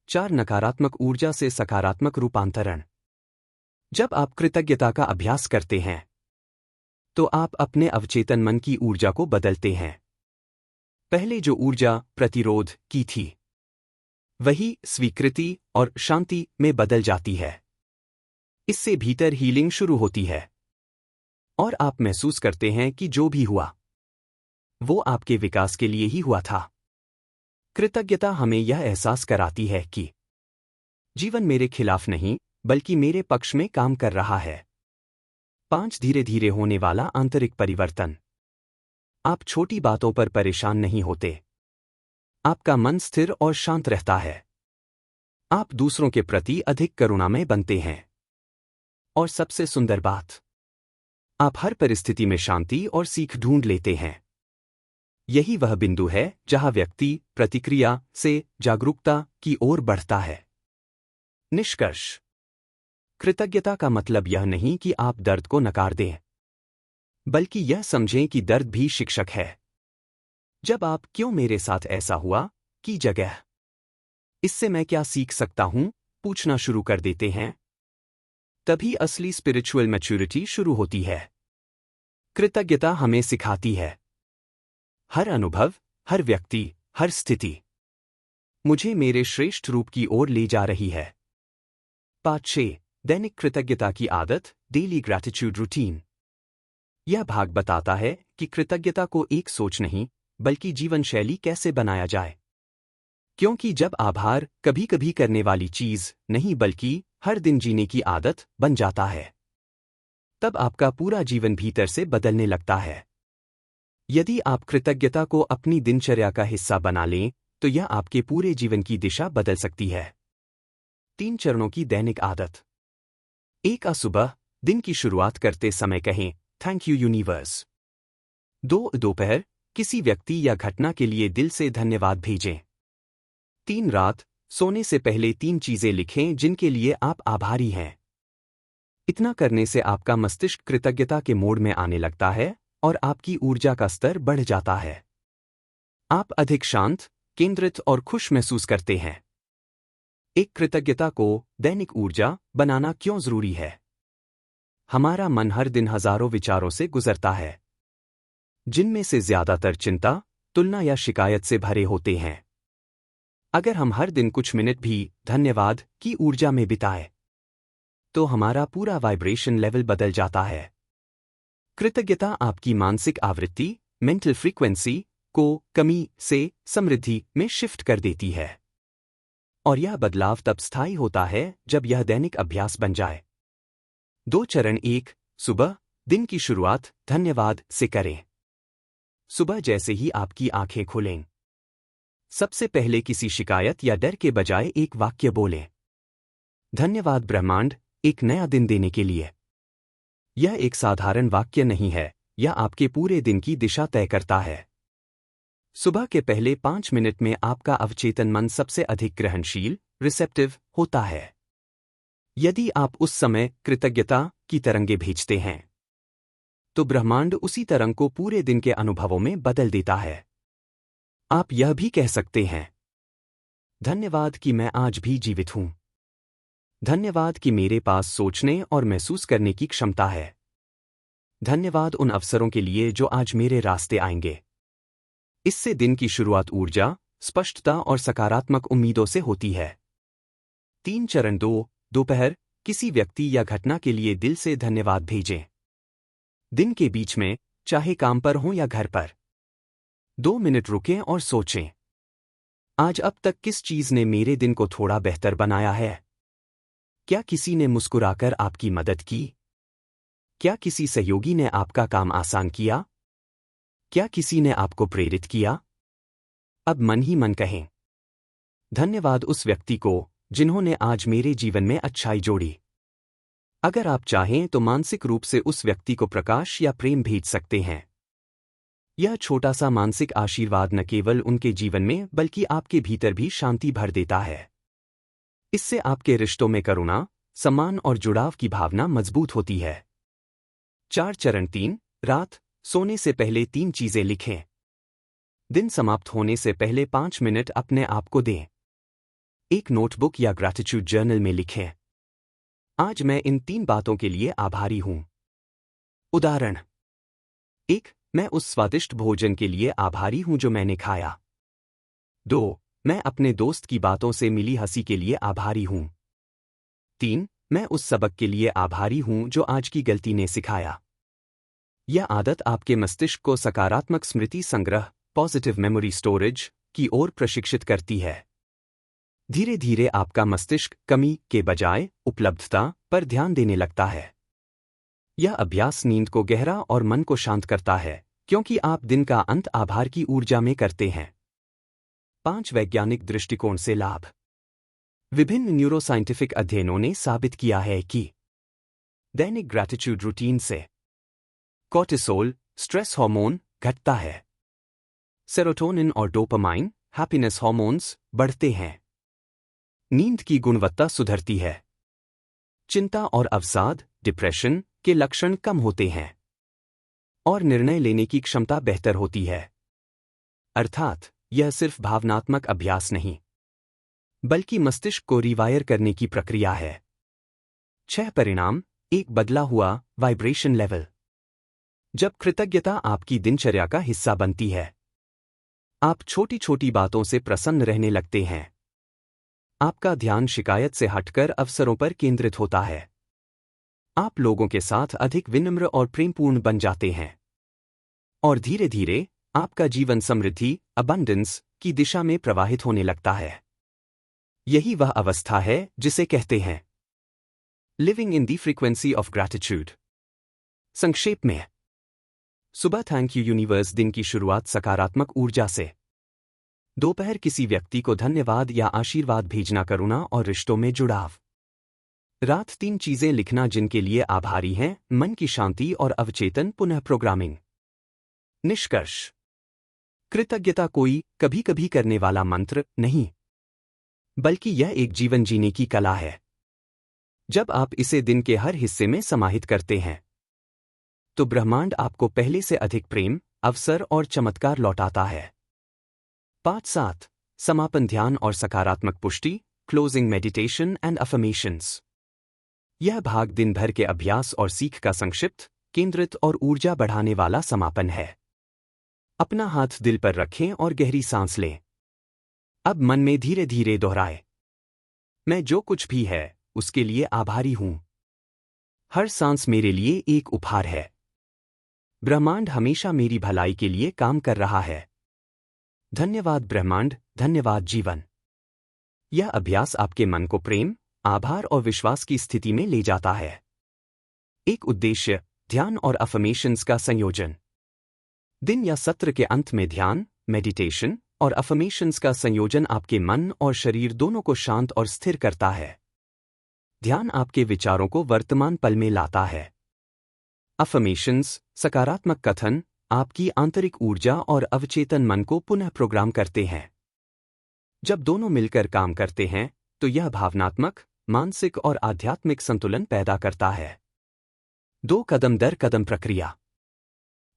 4. नकारात्मक ऊर्जा से सकारात्मक रूपांतरण। जब आप कृतज्ञता का अभ्यास करते हैं, तो आप अपने अवचेतन मन की ऊर्जा को बदलते हैं। पहले जो ऊर्जा प्रतिरोध की थी, वही स्वीकृति और शांति में बदल जाती है। इससे भीतर हीलिंग शुरू होती है और आप महसूस करते हैं कि जो भी हुआ, वो आपके विकास के लिए ही हुआ था। कृतज्ञता हमें यह एहसास कराती है कि जीवन मेरे खिलाफ नहीं, बल्कि मेरे पक्ष में काम कर रहा है। 5 धीरे धीरे होने वाला आंतरिक परिवर्तन। आप छोटी बातों पर परेशान नहीं होते। आपका मन स्थिर और शांत रहता है। आप दूसरों के प्रति अधिक करुणामय बनते हैं। और सबसे सुंदर बात, आप हर परिस्थिति में शांति और सीख ढूंढ लेते हैं। यही वह बिंदु है जहां व्यक्ति प्रतिक्रिया से जागरूकता की ओर बढ़ता है। निष्कर्ष। कृतज्ञता का मतलब यह नहीं कि आप दर्द को नकार दें, बल्कि यह समझें कि दर्द भी शिक्षक है। जब आप "क्यों मेरे साथ ऐसा हुआ" की जगह "इससे मैं क्या सीख सकता हूं" पूछना शुरू कर देते हैं, तभी असली स्पिरिचुअल मैच्योरिटी शुरू होती है। कृतज्ञता हमें सिखाती है, हर अनुभव, हर व्यक्ति, हर स्थिति मुझे मेरे श्रेष्ठ रूप की ओर ले जा रही है। पाठ 6, दैनिक कृतज्ञता की आदत, डेली ग्रैटिट्यूड रूटीन। यह भाग बताता है कि कृतज्ञता को एक सोच नहीं, बल्कि जीवन शैली कैसे बनाया जाए। क्योंकि जब आभार कभी कभी करने वाली चीज नहीं, बल्कि हर दिन जीने की आदत बन जाता है, तब आपका पूरा जीवन भीतर से बदलने लगता है। यदि आप कृतज्ञता को अपनी दिनचर्या का हिस्सा बना लें, तो यह आपके पूरे जीवन की दिशा बदल सकती है। 3 चरणों की दैनिक आदत। 1 सुबह, दिन की शुरुआत करते समय कहें थैंक यू यूनिवर्स। 2 दोपहर, किसी व्यक्ति या घटना के लिए दिल से धन्यवाद भेजें। 3 रात, सोने से पहले 3 चीजें लिखें जिनके लिए आप आभारी हैं। इतना करने से आपका मस्तिष्क कृतज्ञता के मोड में आने लगता है और आपकी ऊर्जा का स्तर बढ़ जाता है। आप अधिक शांत, केंद्रित और खुश महसूस करते हैं। एक कृतज्ञता को दैनिक ऊर्जा बनाना क्यों जरूरी है? हमारा मन हर दिन हजारों विचारों से गुजरता है, जिनमें से ज्यादातर चिंता, तुलना या शिकायत से भरे होते हैं। अगर हम हर दिन कुछ मिनट भी धन्यवाद की ऊर्जा में बिताएं, तो हमारा पूरा वाइब्रेशन लेवल बदल जाता है। कृतज्ञता आपकी मानसिक आवृत्ति, मेंटल फ्रीक्वेंसी को कमी से समृद्धि में शिफ्ट कर देती है। और यह बदलाव तब स्थायी होता है जब यह दैनिक अभ्यास बन जाए। 2 चरण। 1 सुबह, दिन की शुरुआत धन्यवाद से करें। सुबह जैसे ही आपकी आंखें खुलें, सबसे पहले किसी शिकायत या डर के बजाय एक वाक्य बोलें। धन्यवाद ब्रह्मांड, एक नया दिन देने के लिए। यह एक साधारण वाक्य नहीं है, यह आपके पूरे दिन की दिशा तय करता है। सुबह के पहले 5 मिनट में आपका अवचेतन मन सबसे अधिक ग्रहणशील, रिसेप्टिव होता है। यदि आप उस समय कृतज्ञता की तरंगें भेजते हैं, तो ब्रह्मांड उसी तरंग को पूरे दिन के अनुभवों में बदल देता है। आप यह भी कह सकते हैं, धन्यवाद कि मैं आज भी जीवित हूं। धन्यवाद कि मेरे पास सोचने और महसूस करने की क्षमता है। धन्यवाद उन अवसरों के लिए जो आज मेरे रास्ते आएंगे। इससे दिन की शुरुआत ऊर्जा, स्पष्टता और सकारात्मक उम्मीदों से होती है। 3 चरण। 2 दोपहर, किसी व्यक्ति या घटना के लिए दिल से धन्यवाद भेजें। दिन के बीच में, चाहे काम पर हो या घर पर, 2 मिनट रुकें और सोचें, आज अब तक किस चीज ने मेरे दिन को थोड़ा बेहतर बनाया है? क्या किसी ने मुस्कुराकर आपकी मदद की? क्या किसी सहयोगी ने आपका काम आसान किया? क्या किसी ने आपको प्रेरित किया? अब मन ही मन कहें, धन्यवाद उस व्यक्ति को जिन्होंने आज मेरे जीवन में अच्छाई जोड़ी। अगर आप चाहें तो मानसिक रूप से उस व्यक्ति को प्रकाश या प्रेम भेज सकते हैं। यह छोटा सा मानसिक आशीर्वाद न केवल उनके जीवन में बल्कि आपके भीतर भी शांति भर देता है। इससे आपके रिश्तों में करुणा, सम्मान और जुड़ाव की भावना मजबूत होती है। 4 चरण। 3 रात, सोने से पहले 3 चीजें लिखें। दिन समाप्त होने से पहले 5 मिनट अपने आप को दें। एक नोटबुक या ग्रैटिट्यूड जर्नल में लिखें, आज मैं इन 3 बातों के लिए आभारी हूं। उदाहरण 1, मैं उस स्वादिष्ट भोजन के लिए आभारी हूं जो मैंने खाया। 2, मैं अपने दोस्त की बातों से मिली हंसी के लिए आभारी हूं। 3, मैं उस सबक के लिए आभारी हूं जो आज की गलती ने सिखाया। यह आदत आपके मस्तिष्क को सकारात्मक स्मृति संग्रह पॉजिटिव मेमोरी स्टोरेज की ओर प्रशिक्षित करती है। धीरे धीरे आपका मस्तिष्क कमी के बजाय उपलब्धता पर ध्यान देने लगता है। यह अभ्यास नींद को गहरा और मन को शांत करता है, क्योंकि आप दिन का अंत आभार की ऊर्जा में करते हैं। 5 वैज्ञानिक दृष्टिकोण से लाभ। विभिन्न न्यूरोसाइंटिफिक अध्ययनों ने साबित किया है कि दैनिक ग्रैटिट्यूड रूटीन से कोर्टिसोल स्ट्रेस हार्मोन घटता है, सेरोटोनिन और डोपामाइन हैप्पीनेस हार्मोन्स बढ़ते हैं, नींद की गुणवत्ता सुधरती है, चिंता और अवसाद डिप्रेशन के लक्षण कम होते हैं और निर्णय लेने की क्षमता बेहतर होती है। अर्थात यह सिर्फ भावनात्मक अभ्यास नहीं, बल्कि मस्तिष्क को रिवायर करने की प्रक्रिया है। 6 परिणाम। एक बदला हुआ वाइब्रेशन लेवल। जब कृतज्ञता आपकी दिनचर्या का हिस्सा बनती है, आप छोटी छोटी बातों से प्रसन्न रहने लगते हैं। आपका ध्यान शिकायत से हटकर अवसरों पर केंद्रित होता है। आप लोगों के साथ अधिक विनम्र और प्रेमपूर्ण बन जाते हैं और धीरे धीरे आपका जीवन समृद्धि अबंडेंस की दिशा में प्रवाहित होने लगता है। यही वह अवस्था है जिसे कहते हैं living in the frequency of gratitude. संक्षेप में, सुबह थैंक यू यूनिवर्स दिन की शुरुआत सकारात्मक ऊर्जा से। दोपहर किसी व्यक्ति को धन्यवाद या आशीर्वाद भेजना करुणा और रिश्तों में जुड़ाव। रात 3 चीजें लिखना जिनके लिए आभारी हैं, मन की शांति और अवचेतन पुनः प्रोग्रामिंग। निष्कर्ष। कृतज्ञता कोई कभी कभी करने वाला मंत्र नहीं, बल्कि यह एक जीवन जीने की कला है। जब आप इसे दिन के हर हिस्से में समाहित करते हैं, तो ब्रह्मांड आपको पहले से अधिक प्रेम, अवसर और चमत्कार लौटाता है। 5-7 समापन ध्यान और सकारात्मक पुष्टि क्लोजिंग मेडिटेशन एंड अफर्मेशंस। यह भाग दिन भर के अभ्यास और सीख का संक्षिप्त, केंद्रित और ऊर्जा बढ़ाने वाला समापन है। अपना हाथ दिल पर रखें और गहरी सांस लें। अब मन में धीरे धीरे दोहराएं, मैं जो कुछ भी है उसके लिए आभारी हूं। हर सांस मेरे लिए एक उपहार है। ब्रह्मांड हमेशा मेरी भलाई के लिए काम कर रहा है। धन्यवाद ब्रह्मांड, धन्यवाद जीवन। यह अभ्यास आपके मन को प्रेम, आभार और विश्वास की स्थिति में ले जाता है। एक उद्देश्य, ध्यान और अफर्मेशंस का संयोजन। दिन या सत्र के अंत में ध्यान, मेडिटेशन और अफर्मेशंस का संयोजन आपके मन और शरीर दोनों को शांत और स्थिर करता है। ध्यान आपके विचारों को वर्तमान पल में लाता है। अफर्मेशंस सकारात्मक कथन आपकी आंतरिक ऊर्जा और अवचेतन मन को पुनः प्रोग्राम करते हैं। जब दोनों मिलकर काम करते हैं, तो यह भावनात्मक, मानसिक और आध्यात्मिक संतुलन पैदा करता है। 2 कदम दर कदम प्रक्रिया।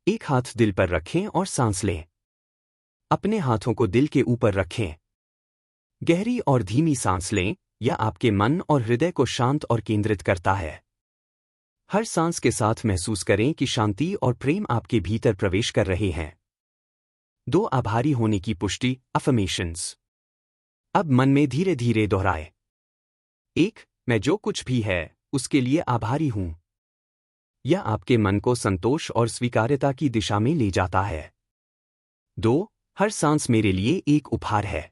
एक हाथ दिल पर रखें और सांस लें। अपने हाथों को दिल के ऊपर रखें। गहरी और धीमी सांस लें, यह आपके मन और हृदय को शांत और केंद्रित करता है। हर सांस के साथ महसूस करें कि शांति और प्रेम आपके भीतर प्रवेश कर रहे हैं। 2 आभारी होने की पुष्टि अफर्मेशंस। अब मन में धीरे धीरे दोहराएं। 1 मैं जो कुछ भी है उसके लिए आभारी हूं। यह आपके मन को संतोष और स्वीकार्यता की दिशा में ले जाता है। 2 हर सांस मेरे लिए एक उपहार है।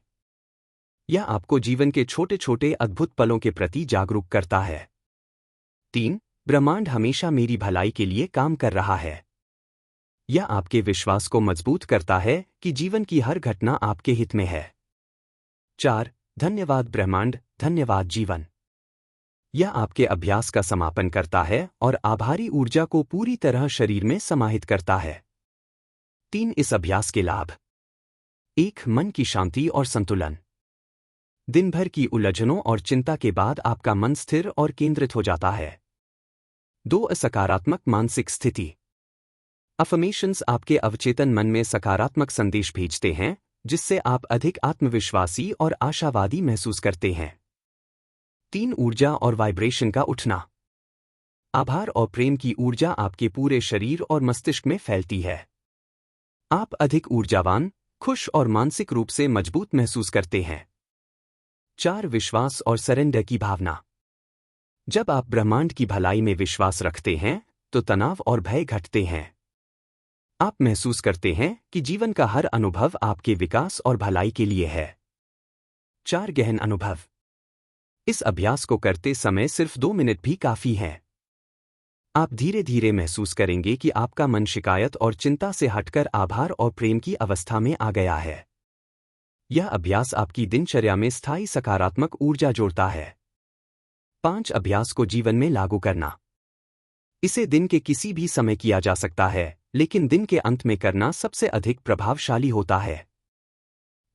यह आपको जीवन के छोटे छोटे अद्भुत पलों के प्रति जागरूक करता है। 3 ब्रह्मांड हमेशा मेरी भलाई के लिए काम कर रहा है। यह आपके विश्वास को मजबूत करता है कि जीवन की हर घटना आपके हित में है। 4 धन्यवाद ब्रह्मांड, धन्यवाद जीवन। यह आपके अभ्यास का समापन करता है और आभारी ऊर्जा को पूरी तरह शरीर में समाहित करता है। 3 इस अभ्यास के लाभ। 1 मन की शांति और संतुलन। दिन भर की उलझनों और चिंता के बाद आपका मन स्थिर और केंद्रित हो जाता है। 2 सकारात्मक मानसिक स्थिति। अफर्मेशंस आपके अवचेतन मन में सकारात्मक संदेश भेजते हैं, जिससे आप अधिक आत्मविश्वासी और आशावादी महसूस करते हैं। 3 ऊर्जा और वाइब्रेशन का उठना। आभार और प्रेम की ऊर्जा आपके पूरे शरीर और मस्तिष्क में फैलती है। आप अधिक ऊर्जावान, खुश और मानसिक रूप से मजबूत महसूस करते हैं। 4 विश्वास और सरेंडर की भावना। जब आप ब्रह्मांड की भलाई में विश्वास रखते हैं, तो तनाव और भय घटते हैं। आप महसूस करते हैं कि जीवन का हर अनुभव आपके विकास और भलाई के लिए है। 4 गहन अनुभव। इस अभ्यास को करते समय सिर्फ 2 मिनट भी काफी है। आप धीरे धीरे महसूस करेंगे कि आपका मन शिकायत और चिंता से हटकर आभार और प्रेम की अवस्था में आ गया है। यह अभ्यास आपकी दिनचर्या में स्थायी सकारात्मक ऊर्जा जोड़ता है। 5 अभ्यास को जीवन में लागू करना। इसे दिन के किसी भी समय किया जा सकता है, लेकिन दिन के अंत में करना सबसे अधिक प्रभावशाली होता है।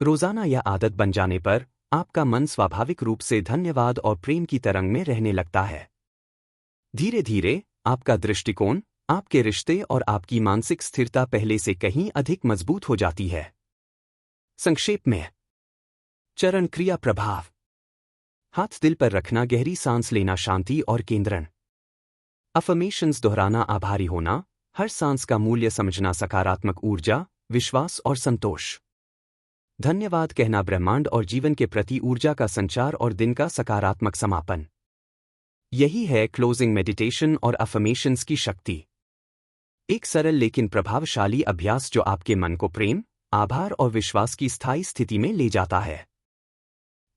रोजाना यह आदत बन जाने पर आपका मन स्वाभाविक रूप से धन्यवाद और प्रेम की तरंग में रहने लगता है। धीरे धीरे आपका दृष्टिकोण, आपके रिश्ते और आपकी मानसिक स्थिरता पहले से कहीं अधिक मजबूत हो जाती है। संक्षेप में चरण क्रिया प्रभाव। हाथ दिल पर रखना, गहरी सांस लेना, शांति और केंद्रण। अफर्मेशंस दोहराना, आभारी होना, हर सांस का मूल्य समझना, सकारात्मक ऊर्जा, विश्वास और संतोष। धन्यवाद कहना, ब्रह्मांड और जीवन के प्रति ऊर्जा का संचार और दिन का सकारात्मक समापन। यही है क्लोजिंग मेडिटेशन और अफर्मेशंस की शक्ति। एक सरल लेकिन प्रभावशाली अभ्यास जो आपके मन को प्रेम, आभार और विश्वास की स्थायी स्थिति में ले जाता है।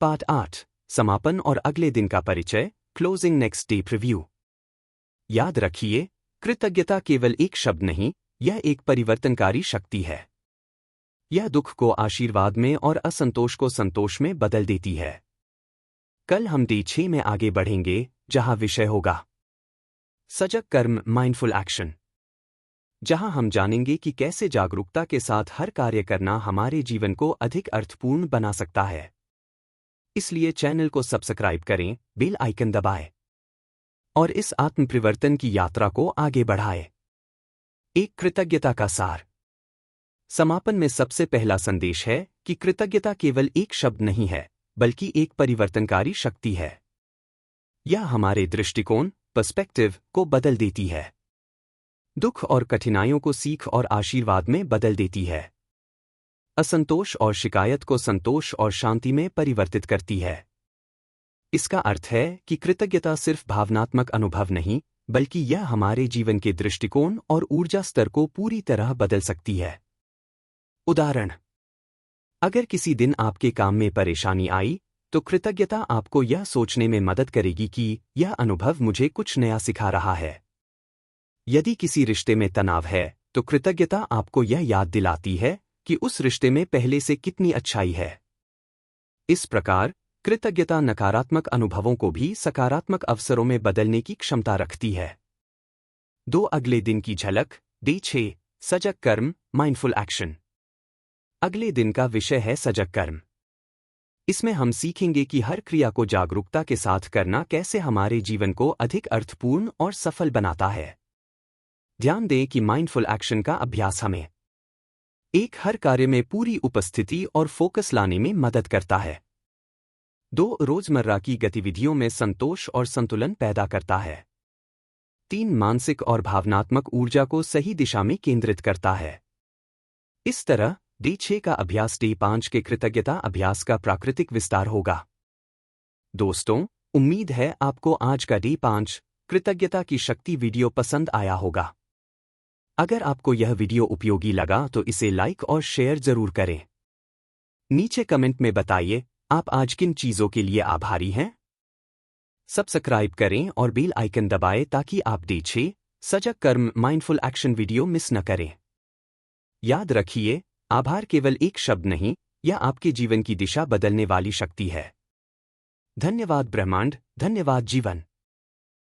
पार्ट 8, समापन और अगले दिन का परिचय, क्लोजिंग नेक्स्ट डे प्रीव्यू। याद रखिए, कृतज्ञता केवल एक शब्द नहीं, यह एक परिवर्तनकारी शक्ति है। यह दुख को आशीर्वाद में और असंतोष को संतोष में बदल देती है। कल हम डे 6 में आगे बढ़ेंगे, जहां विषय होगा सजग कर्म, माइंडफुल एक्शन, जहां हम जानेंगे कि कैसे जागरूकता के साथ हर कार्य करना हमारे जीवन को अधिक अर्थपूर्ण बना सकता है। इसलिए चैनल को सब्सक्राइब करें, बेल आइकन दबाएं और इस आत्म परिवर्तन की यात्रा को आगे बढ़ाएं। एक कृतज्ञता का सार। समापन में सबसे पहला संदेश है कि कृतज्ञता केवल एक शब्द नहीं है, बल्कि एक परिवर्तनकारी शक्ति है। यह हमारे दृष्टिकोण, पर्सपेक्टिव को बदल देती है। दुख और कठिनाइयों को सीख और आशीर्वाद में बदल देती है। असंतोष और शिकायत को संतोष और शांति में परिवर्तित करती है। इसका अर्थ है कि कृतज्ञता सिर्फ भावनात्मक अनुभव नहीं, बल्कि यह हमारे जीवन के दृष्टिकोण और ऊर्जा स्तर को पूरी तरह बदल सकती है। उदाहरण: अगर किसी दिन आपके काम में परेशानी आई, तो कृतज्ञता आपको यह सोचने में मदद करेगी कि यह अनुभव मुझे कुछ नया सिखा रहा है। यदि किसी रिश्ते में तनाव है, तो कृतज्ञता आपको यह याद दिलाती है कि उस रिश्ते में पहले से कितनी अच्छाई है। इस प्रकार कृतज्ञता नकारात्मक अनुभवों को भी सकारात्मक अवसरों में बदलने की क्षमता रखती है। 2 अगले दिन की झलक, डे 6, सजग कर्म, माइंडफुल एक्शन। अगले दिन का विषय है सजग कर्म। इसमें हम सीखेंगे कि हर क्रिया को जागरूकता के साथ करना कैसे हमारे जीवन को अधिक अर्थपूर्ण और सफल बनाता है। ध्यान दें कि माइंडफुल एक्शन का अभ्यास हमें हर कार्य में पूरी उपस्थिति और फोकस लाने में मदद करता है। 2 रोजमर्रा की गतिविधियों में संतोष और संतुलन पैदा करता है। 3 मानसिक और भावनात्मक ऊर्जा को सही दिशा में केंद्रित करता है। इस तरह डे 6 का अभ्यास डे 5 के कृतज्ञता अभ्यास का प्राकृतिक विस्तार होगा। दोस्तों, उम्मीद है आपको आज का डे 5 कृतज्ञता की शक्ति वीडियो पसंद आया होगा। अगर आपको यह वीडियो उपयोगी लगा तो इसे लाइक और शेयर जरूर करें। नीचे कमेंट में बताइए आप आज किन चीजों के लिए आभारी हैं। सब्सक्राइब करें और बेल आइकन दबाएं ताकि आप डे 6 सजग कर्म माइंडफुल एक्शन वीडियो मिस न करें। याद रखिए, आभार केवल एक शब्द नहीं, यह आपके जीवन की दिशा बदलने वाली शक्ति है। धन्यवाद ब्रह्मांड, धन्यवाद जीवन।